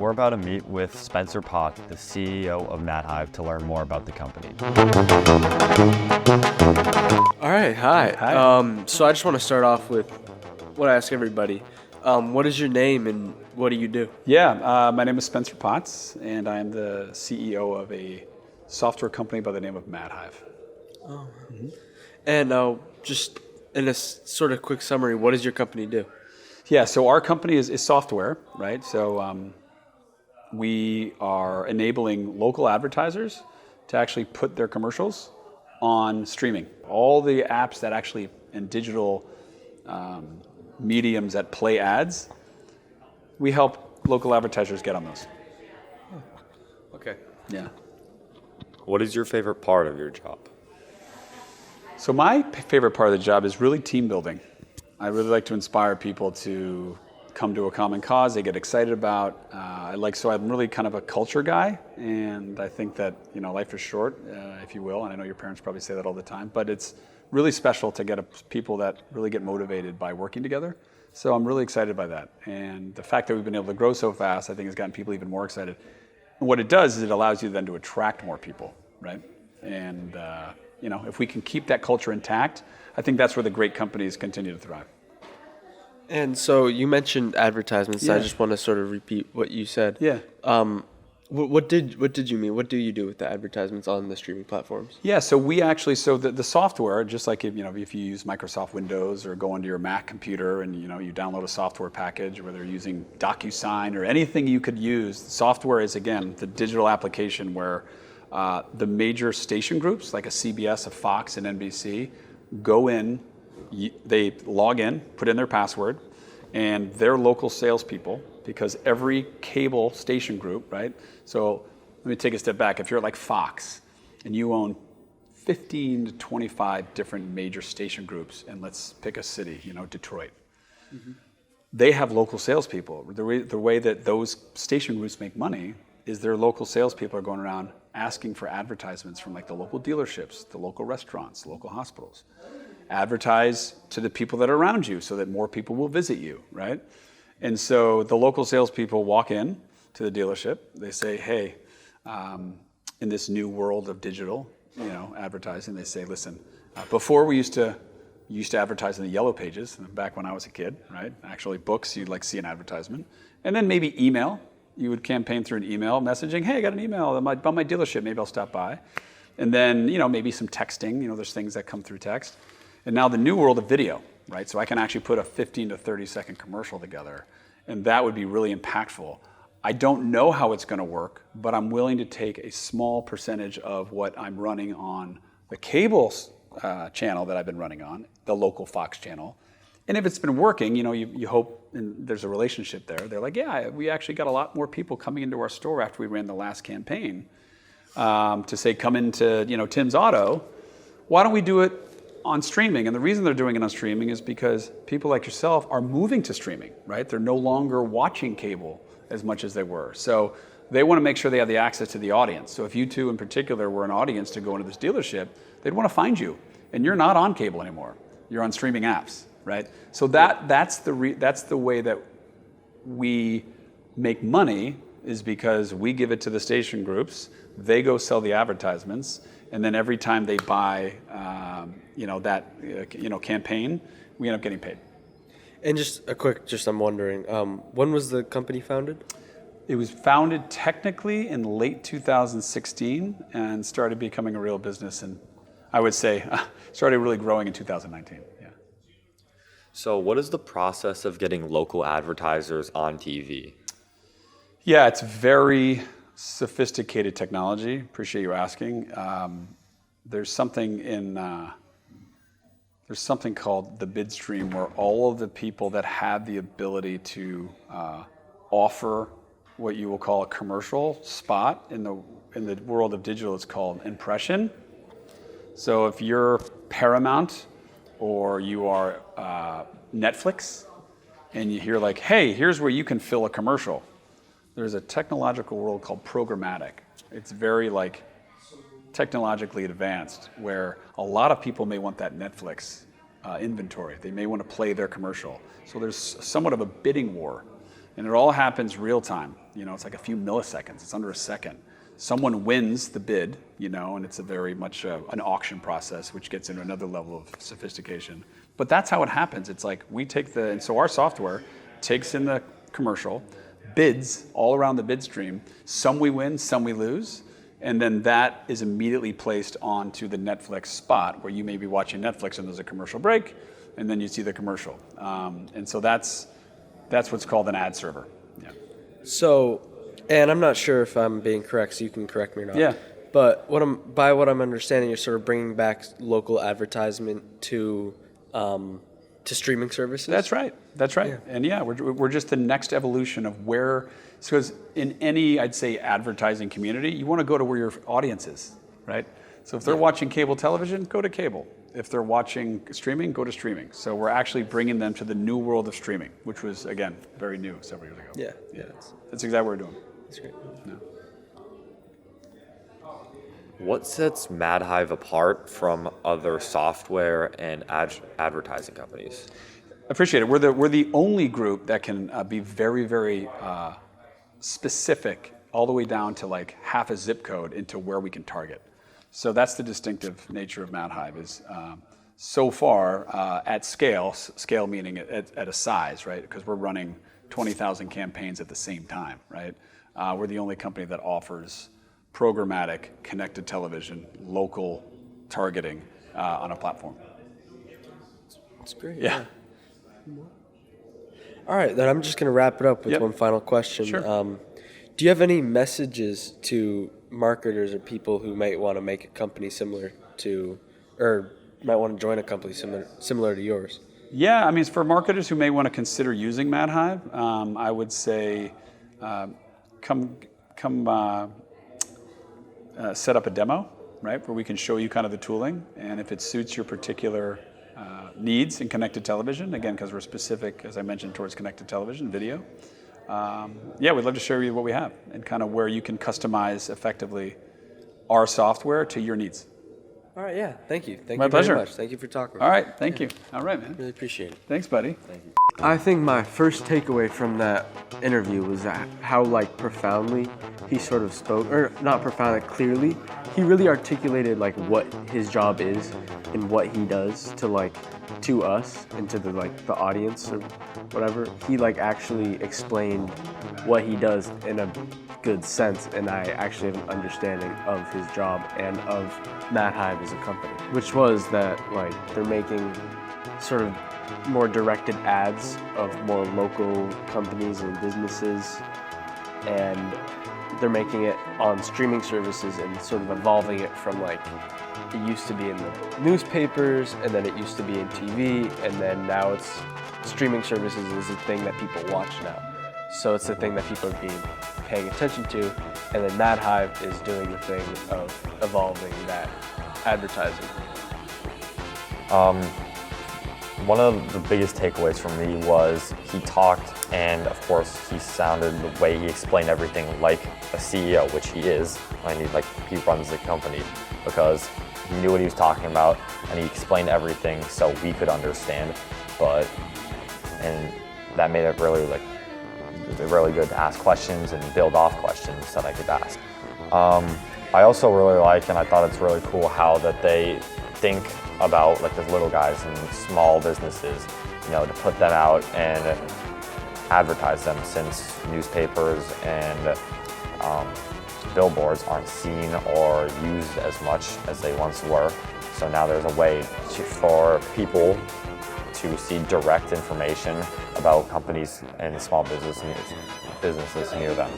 we're about to meet with Spencer Potts, the CEO of Mad Hive, to learn more about the company. All right, hi. Hi. So I just want to start off with what I ask everybody. What is your name and what do you do? Yeah, my name is Spencer Potts, and I am the CEO of a software company by the name of Mad Hive. And just in a sort of quick summary, what does your company do? Yeah, so our company is software, right? So we are enabling local advertisers to actually put their commercials on streaming. All the apps that actually, and digital mediums that play ads, we help local advertisers get on those. Okay. Yeah. What is your favorite part of your job? So my favorite part of the job is really team building. I really like to inspire people to come to a common cause they get excited about. So I'm really kind of a culture guy, and I think that life is short, if you will, and I know your parents probably say that all the time, but it's really special to get people that really get motivated by working together. So I'm really excited by that, and the fact that we've been able to grow so fast, I think, has gotten people even more excited. And what it does is it allows you then to attract more people, right? And if we can keep that culture intact, I think that's where the great companies continue to thrive. And so you mentioned advertisements. Yeah. I just want to sort of repeat what you said. Yeah. What did you mean? What do you do with the advertisements on the streaming platforms? Yeah, so the software, just like if you use Microsoft Windows or go onto your Mac computer and you download a software package, whether you're using DocuSign or anything you could use, software is, again, the digital application where the major station groups like a CBS, a Fox, and NBC go in, they log in, put in their password, and their local salespeople, because every cable station group, right? So let me take a step back. If you're like Fox and you own 15 to 25 different major station groups, and let's pick a city, Detroit. Mm-hmm. They have local salespeople. The way that those station groups make money is their local salespeople are going around asking for advertisements from like the local dealerships, the local restaurants, the local hospitals. Advertise to the people that are around you so that more people will visit you, right? And so the local salespeople walk in to the dealership. They say, hey, in this new world of digital, advertising, they say, listen, before we used to advertise in the yellow pages, back when I was a kid, right? Actually, books, you'd like see an advertisement. And then maybe email. You would campaign through an email messaging, hey, I got an email about my dealership, maybe I'll stop by. And then, maybe some texting, there's things that come through text. And now the new world of video, right? So I can actually put a 15 to 30 second commercial together, and that would be really impactful. I don't know how it's gonna work, but I'm willing to take a small percentage of what I'm running on the cable channel that I've been running on, the local Fox channel. And if it's been working, you hope, and there's a relationship there. They're like, yeah, we actually got a lot more people coming into our store after we ran the last campaign to say, come into Tim's Auto. Why don't we do it on streaming? And the reason they're doing it on streaming is because people like yourself are moving to streaming, right? They're no longer watching cable as much as they were. So they want to make sure they have the access to the audience. So if you two in particular were an audience to go into this dealership, they'd want to find you. And you're not on cable anymore. You're on streaming apps, right? So that's the way that we make money, is because we give it to the station groups, they go sell the advertisements, and then every time they buy campaign, we end up getting paid. And I'm wondering, when was the company founded? It was founded technically in late 2016 and started becoming a real business, and I would say started really growing in 2019. Yeah. So what is the process of getting local advertisers on TV? Yeah, it's very sophisticated technology. Appreciate you asking. There's something called the bid stream, where all of the people that have the ability to offer what you will call a commercial spot in the world of digital, it's called impression. So if you're Paramount or you are Netflix and you hear like, hey, here's where you can fill a commercial. There's a technological world called programmatic. It's very technologically advanced, where a lot of people may want that Netflix inventory. They may want to play their commercial. So there's somewhat of a bidding war, and it all happens real time. It's like a few milliseconds. It's under a second. Someone wins the bid, and it's a very much an auction process, which gets into another level of sophistication. But that's how it happens. It's like we take and so our software takes in the commercial, bids all around the bid stream. Some we win, some we lose. And then that is immediately placed onto the Netflix spot where you may be watching Netflix and there's a commercial break, and then you see the commercial. And so that's what's called an ad server. Yeah. So, and I'm not sure if I'm being correct, so you can correct me or not. Yeah. But by what I'm understanding, you're sort of bringing back local advertisement to streaming services. That's right. Yeah. And we're just the next evolution of where. Because in any, I'd say, advertising community, you want to go to where your audience is, right? So if they're watching cable television, go to cable. If they're watching streaming, go to streaming. So we're actually bringing them to the new world of streaming, which was, again, very new several years ago. Yeah. That's exactly what we're doing. That's great. Yeah. What sets Mad Hive apart from other software and advertising companies? Appreciate it. We're the only group that can be very, very specific, all the way down to like half a zip code into where we can target. So that's the distinctive nature of Mad Hive is so far at scale meaning at a size, right? Because we're running 20,000 campaigns at the same time, right? We're the only company that offers programmatic, connected television, local targeting on a platform. That's great. Yeah. All right, then I'm just going to wrap it up with Yep. one final question. Sure. Do you have any messages to marketers or people who might want to make a company similar to, or might want to join a company similar to yours? Yeah, I mean, for marketers who may want to consider using Mad Hive, I would say come set up a demo, right, where we can show you kind of the tooling, and if it suits your particular needs in connected television, again, because we're specific, as I mentioned, towards connected television, video. We'd love to show you what we have and kind of where you can customize effectively our software to your needs. All right, yeah, thank you. Thank My you pleasure. very much. Thank you for talking. All right, thank you. All right, man. Really appreciate it. Thanks, buddy. I think my first takeaway from that interview was that how profoundly he sort of spoke, or not profoundly, clearly. He really articulated what his job is and what he does to us and to the audience or whatever. He actually explained what he does in a good sense, and I actually have an understanding of his job and of Mad Hive as a company, which was that they're making sort of more directed ads of more local companies and businesses, and they're making it on streaming services and sort of evolving it from it used to be in the newspapers, and then it used to be in TV, and then now it's streaming services is a thing that people watch now. So it's the thing that people are paying attention to, and then Mad Hive is doing the thing of evolving that advertising. One of the biggest takeaways for me was he talked, and of course he sounded the way he explained everything like a CEO, which he is. He runs the company because he knew what he was talking about, and he explained everything so we could understand. And that made it really good to ask questions and build off questions that I could ask. I also really like, and I thought it's really cool how that they think about the little guys and small businesses, to put them out and advertise them, since newspapers and billboards aren't seen or used as much as they once were. So now there's a way for people to see direct information about companies and small businesses near them.